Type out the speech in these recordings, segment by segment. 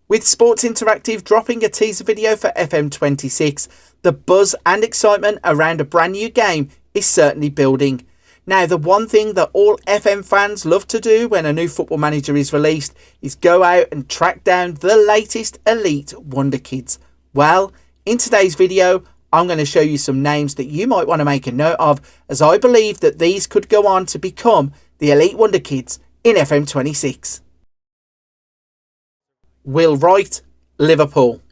With Sports Interactive dropping a teaser video for FM26, the buzz and excitement around a brand new game is certainly building. Now, the one thing that all FM fans love to do when a new Football Manager is released is go out and track down the latest elite wonderkids. Well, in today's video, I'm going to show you some names that you might want to make a note of, as I believe that these could go on to become the elite wonderkids in FM26. Will Wright, Liverpool.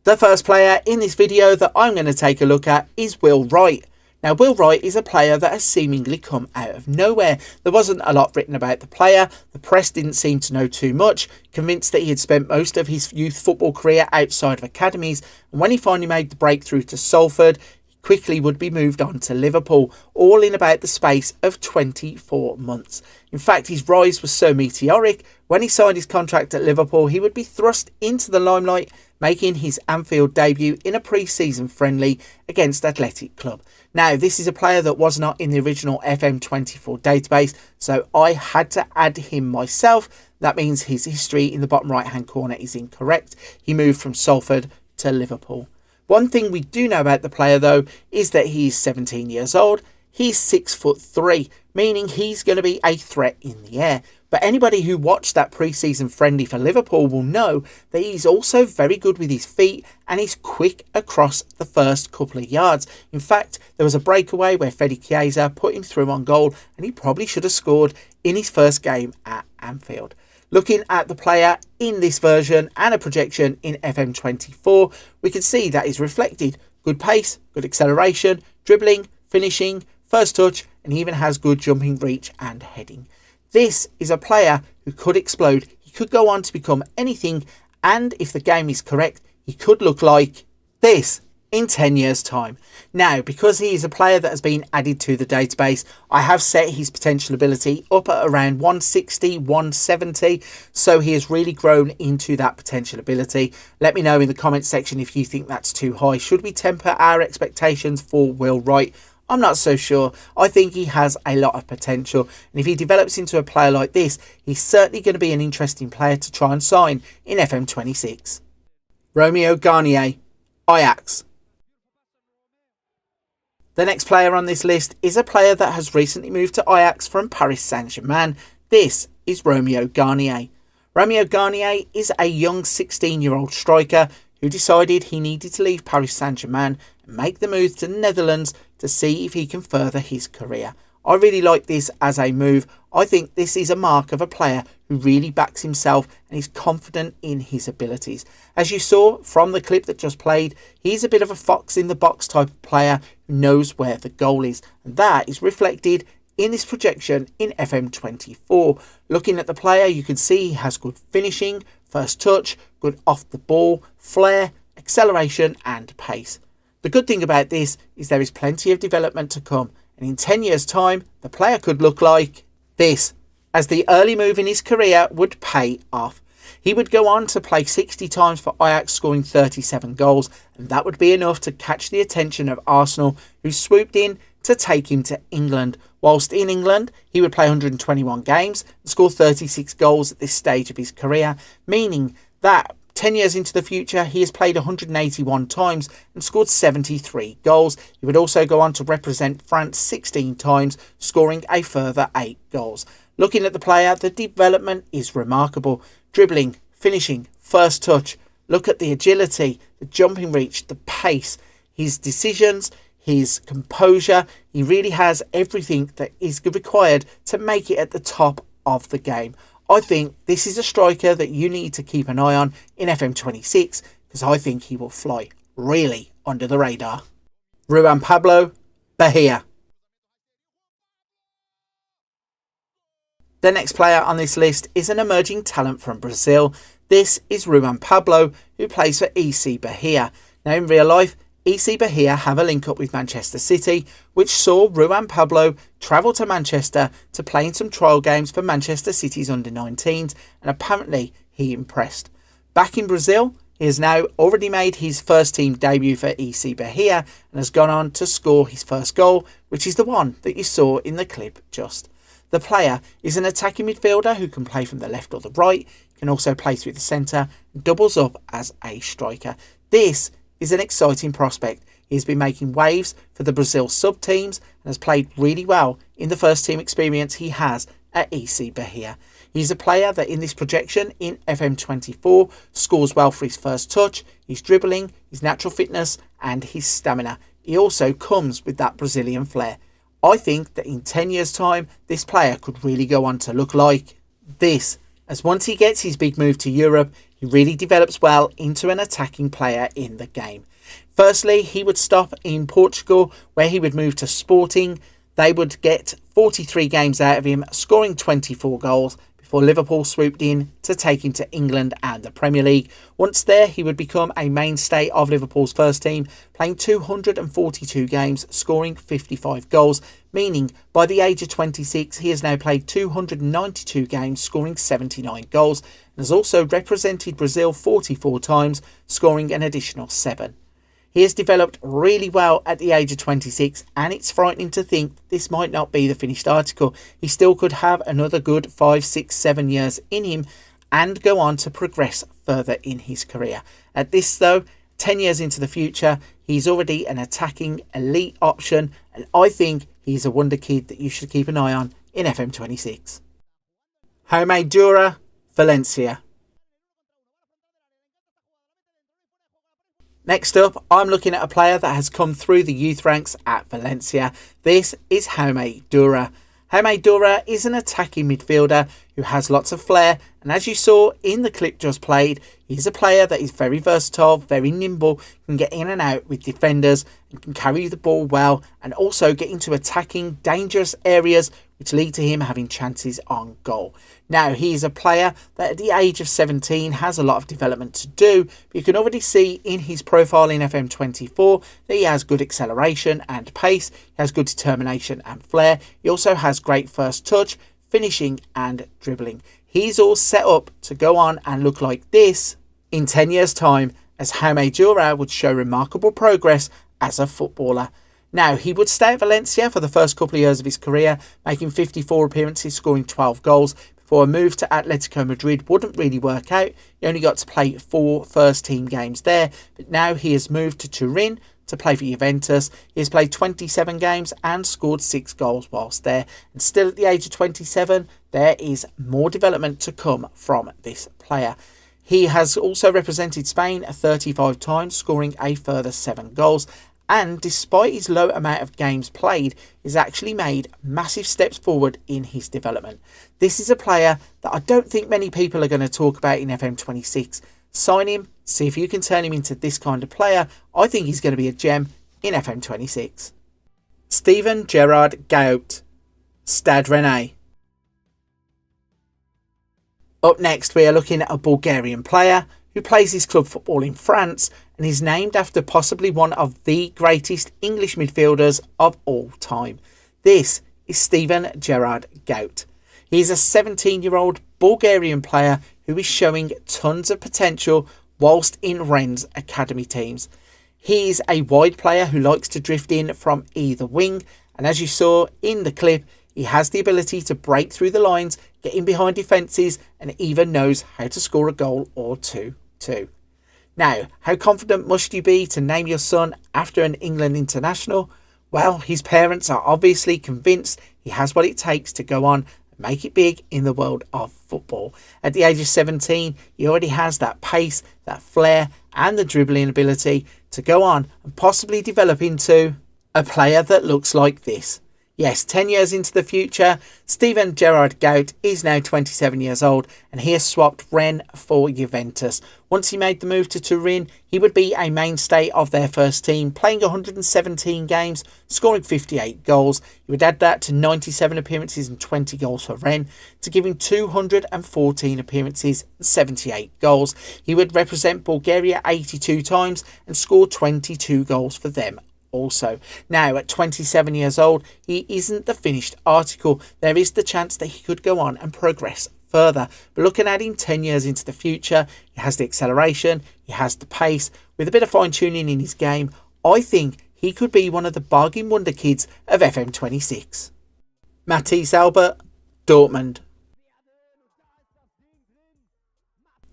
The first player in this video that I'm going to take a look at is Will Wright. Now, Will Wright is a player that has seemingly come out of nowhere. There wasn't a lot written about the player. The press didn't seem to know too much, convinced that he had spent most of his youth football career outside of academies. And when he finally made the breakthrough to Salford, he quickly would be moved on to Liverpool, all in about the space of 24 months. In fact, his rise was so meteoric, when he signed his contract at Liverpool, he would be thrust into the limelight, making his Anfield debut in a pre-season friendly against Athletic Club. Now, this is a player that was not in the original FM24 database, so I had to add him myself. That means his history in the bottom right hand corner is incorrect. He moved from Salford to Liverpool. One thing we do know about the player, though, is that he's 17 years old. He's 6'3", meaning he's going to be a threat in the air. But anybody who watched that pre-season friendly for Liverpool will know that he's also very good with his feet and he's quick across the first couple of yards. In fact, there was a breakaway where Fede Chiesa put him through on goal and he probably should have scored in his first game at Anfield. Looking at the player in this version and a projection in FM24, we can see that is reflected. Good pace, good acceleration, dribbling, finishing, first touch, and he even has good jumping reach and heading. This is a player who could explode. He could go on to become anything, and if the game is correct, he could look like this in 10 years' time. Now, because he is a player that has been added to the database, I have set his potential ability up at around 160, 170, so he has really grown into that potential ability. Let me know in the comments section if you think that's too high. Should we temper our expectations for Will Wright? I'm not so sure. I think he has a lot of potential, and if he develops into a player like this, he's certainly going to be an interesting player to try and sign in FM26. Romeo Garnier, Ajax. The next player on this list is a player that has recently moved to Ajax from Paris Saint-Germain. This is Romeo Garnier. Romeo Garnier is a young 16-year-old striker who decided he needed to leave Paris Saint-Germain and make the move to the Netherlands to see if he can further his career. I really like this as a move. I think this is a mark of a player who really backs himself and is confident in his abilities. As you saw from the clip that just played, he's a bit of a fox in the box type of player who knows where the goal is, and that is reflected in this projection in FM24. Looking at the player, you can see he has good finishing, first touch, good off the ball, flair, acceleration and pace. The good thing about this is there is plenty of development to come, and in 10 years' time, the player could look like this, as the early move in his career would pay off. He would go on to play 60 times for Ajax, scoring 37 goals, and that would be enough to catch the attention of Arsenal, who swooped in to take him to England. Whilst in England, he would play 121 games and score 36 goals at this stage of his career, meaning that 10 years into the future, he has played 181 times and scored 73 goals. He would also go on to represent France 16 times, scoring a further 8 goals. Looking at the player, the development is remarkable. Dribbling, finishing, first touch. Look at the agility, the jumping reach, the pace, his decisions, his composure. He really has everything that is required to make it at the top of the game. I think this is a striker that you need to keep an eye on in FM26, because I think he will fly really under the radar. Ruan Pablo, Bahia. The next player on this list is an emerging talent from Brazil. This is Ruan Pablo, who plays for EC Bahia. Now, in real life, EC Bahia have a link up with Manchester City, which saw Ruan Pablo travel to Manchester to play in some trial games for Manchester City's under-19s, and apparently he impressed. Back in Brazil, he has now already made his first team debut for EC Bahia and has gone on to score his first goal, which is the one that you saw in the clip just. The player is an attacking midfielder who can play from the left or the right, can also play through the centre, and doubles up as a striker. This is an exciting prospect. He has been making waves for the Brazil sub-teams and has played really well in the first team experience he has at EC Bahia. He's a player that in this projection in FM24 scores well for his first touch, his dribbling, his natural fitness and his stamina. He also comes with that Brazilian flair. I think that in 10 years time this player could really go on to look like this, as once he gets his big move to Europe he really develops well into an attacking player in the game. Firstly, he would stop in Portugal where he would move to Sporting. They would get 43 games out of him, scoring 24 goals before Liverpool swooped in to take him to England and the Premier League. Once there, he would become a mainstay of Liverpool's first team, playing 242 games, scoring 55 goals, meaning by the age of 26, he has now played 292 games, scoring 79 goals, and has also represented Brazil 44 times, scoring an additional 7. He has developed really well at the age of 26 and it's frightening to think this might not be the finished article. He still could have another good 5, 6, 7 years in him and go on to progress further in his career. At this though, 10 years into the future, he's already an attacking elite option and I think he's a wonder kid that you should keep an eye on in FM26. Jaume Dura, Valencia. Next up, I'm looking at a player that has come through the youth ranks at Valencia. This is Jaume Dura. Jaume Dura is an attacking midfielder who has lots of flair, and as you saw in the clip just played, he's a player that is very versatile, very nimble, can get in and out with defenders, and can carry the ball well, and also get into attacking dangerous areas which lead to him having chances on goal. Now, he is a player that at the age of 17 has a lot of development to do, but you can already see in his profile in FM24 that he has good acceleration and pace, he has good determination and flair, he also has great first touch, finishing and dribbling. He's all set up to go on and look like this in 10 years time, as Jaume Dura would show remarkable progress as a footballer. Now, he would stay at Valencia for the first couple of years of his career, making 54 appearances, scoring 12 goals, before a move to Atletico Madrid wouldn't really work out. He only got to play 4 first-team games there, but now he has moved to Turin to play for Juventus. He has played 27 games and scored 6 goals whilst there. And still at the age of 27, there is more development to come from this player. He has also represented Spain 35 times, scoring a further 7 goals. And despite his low amount of games played, he's actually made massive steps forward in his development. This is a player that I don't think many people are going to talk about in FM26. Sign him, see if you can turn him into this kind of player. I think he's going to be a gem in FM26. Steven Gerard Gaote, Stade Rennais. Up next, we are looking at a Bulgarian player who plays his club football in France and is named after possibly one of the greatest English midfielders of all time. This is Steven Gerard Gaote. He is a 17-year-old Bulgarian player who is showing tons of potential whilst in Rennes academy teams. He is a wide player who likes to drift in from either wing, and as you saw in the clip, he has the ability to break through the lines, get in behind defences, and even knows how to score a goal or two too. Now, how confident must you be to name your son after an England international? Well, his parents are obviously convinced he has what it takes to go on and make it big in the world of football. At the age of 17, he already has that pace, that flair, and the dribbling ability to go on and possibly develop into a player that looks like this. Yes, 10 years into the future, Steven Gerard Gaote is now 27 years old and he has swapped Rennes for Juventus. Once he made the move to Turin, he would be a mainstay of their first team, playing 117 games, scoring 58 goals. He would add that to 97 appearances and 20 goals for Rennes to give him 214 appearances and 78 goals. He would represent Bulgaria 82 times and score 22 goals for them also. Now, at 27 years old, he isn't the finished article. There is the chance that he could go on and progress further. But looking at him 10 years into the future, he has the acceleration, he has the pace. With a bit of fine-tuning in his game, I think he could be one of the bargain wonder kids of FM26. Mathis Albert, Dortmund.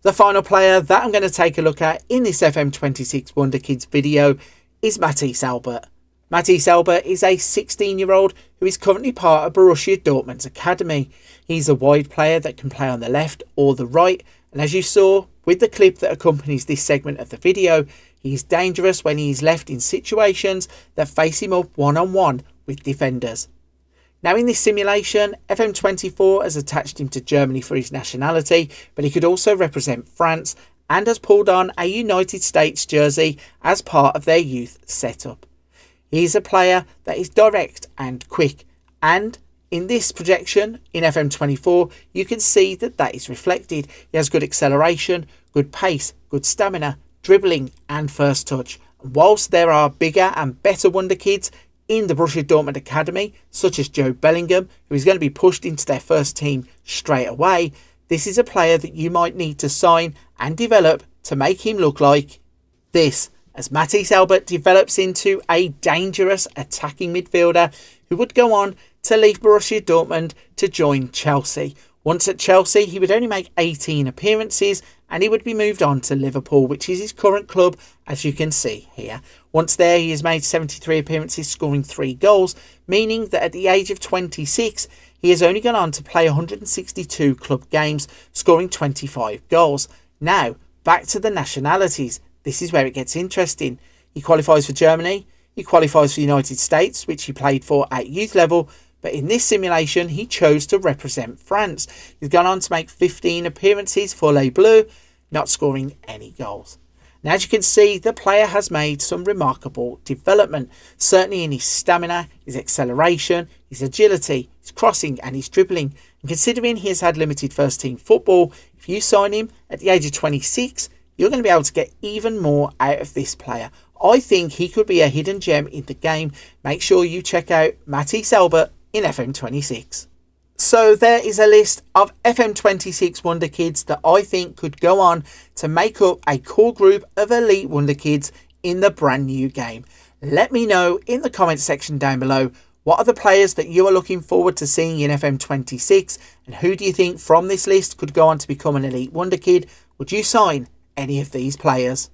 The final player that I'm going to take a look at in this FM26 Wonder Kids video is Mathis Albert. Mathis Albert is a 16-year-old who is currently part of Borussia Dortmund's academy. He's a wide player that can play on the left or the right, and as you saw with the clip that accompanies this segment of the video, he's dangerous when he is left in situations that face him up one-on-one with defenders. Now in this simulation, FM24 has attached him to Germany for his nationality, but he could also represent France and has pulled on a United States jersey as part of their youth setup. He is a player that is direct and quick, and in this projection in FM24 you can see that is reflected. He has good acceleration, good pace, good stamina, dribbling and first touch. And whilst there are bigger and better wonder kids in the Borussia Dortmund academy, such as Joe Bellingham, who is going to be pushed into their first team straight away, this is a player that you might need to sign and develop to make him look like this, as Mathis Albert develops into a dangerous attacking midfielder who would go on to leave Borussia Dortmund to join Chelsea. Once at Chelsea, he would only make 18 appearances and he would be moved on to Liverpool, which is his current club, as you can see here. Once there, he has made 73 appearances, scoring 3 goals, meaning that at the age of 26, he has only gone on to play 162 club games, scoring 25 goals. Now, back to the nationalities. This is where it gets interesting. He qualifies for Germany, he qualifies for the United States, which he played for at youth level, but in this simulation, he chose to represent France. He's gone on to make 15 appearances for Les Bleus, not scoring any goals. Now, as you can see, the player has made some remarkable development, certainly in his stamina, his acceleration, his agility, his crossing and his dribbling. And considering he has had limited first team football, if you sign him at the age of 26, you're going to be able to get even more out of this player. I think he could be a hidden gem in the game. Make sure you check out Mathis Albert in FM26. So there is a list of FM26 Wonder Kids that I think could go on to make up a core group of elite Wonder Kids in the brand new game. Let me know in the comment section down below, what are the players that you are looking forward to seeing in FM26, and who do you think from this list could go on to become an elite Wonder Kid? Would you sign any of these players?